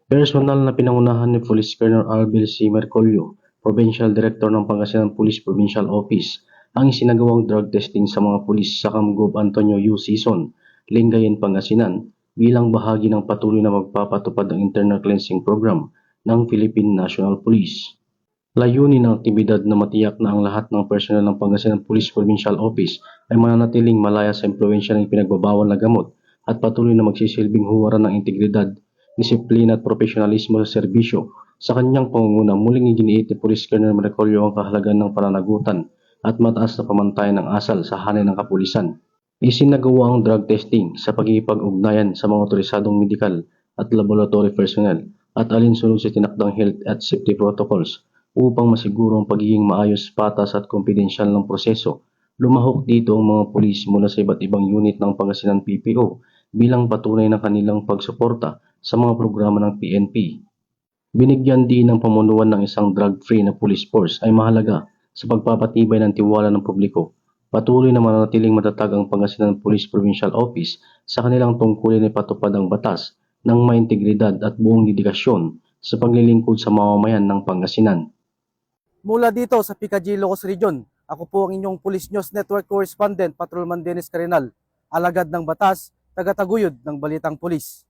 Personal na pinangunahan ni Police Colonel Alvin C. Mercolio, Provincial Director ng Pangasinan Police Provincial Office, ang isinagawang drug testing sa mga pulis sa Camguob Antonio U. Season, Lingayen, Pangasinan, bilang bahagi ng patuloy na magpapatupad ng internal cleansing program ng Philippine National Police. Layunin ng aktibidad na matiyak na ang lahat ng personel ng Pangasinan Police Provincial Office ay mananatiling malaya sa impluwensya ng pinagbabawal na gamot at patuloy na magsisilbing huwaran ng integridad, disiplina at profesionalismo sa serbisyo. Sa kanyang pangunguna, muling iginiit ni Police Colonel Mercolio ang kahalagan ng pananagutan at mataas na pamantayan ng asal sa hanay ng kapulisan. Isinagawa ang drug testing sa pagkikipag-ugnayan sa mga otorisadong medikal at laboratory personnel at alinsunod sa tinakdang health at safety protocols upang masiguro ang pagiging maayos, patas at kumpidensyal ng proseso. Lumahok dito ang mga pulis mula sa iba't ibang unit ng Pangasinan PPO bilang patunay ng kanilang pagsuporta sa mga programa ng PNP. Binigyan din ng pamunuan ng isang drug-free na police force ay mahalaga sa pagpapatibay ng tiwala ng publiko. Patuloy na mananatiling matatag ang Pangasinan Police Provincial Office sa kanilang tungkulin na ipatupad ang batas ng may integridad at buong dedikasyon sa paglilingkod sa mamamayan ng Pangasinan. Mula dito sa Picadillo, Ilocos Region, ako po ang inyong Police News Network Correspondent, Patrolman Dennis Carenal, alagad ng batas, tagataguyod ng Balitang Pulis.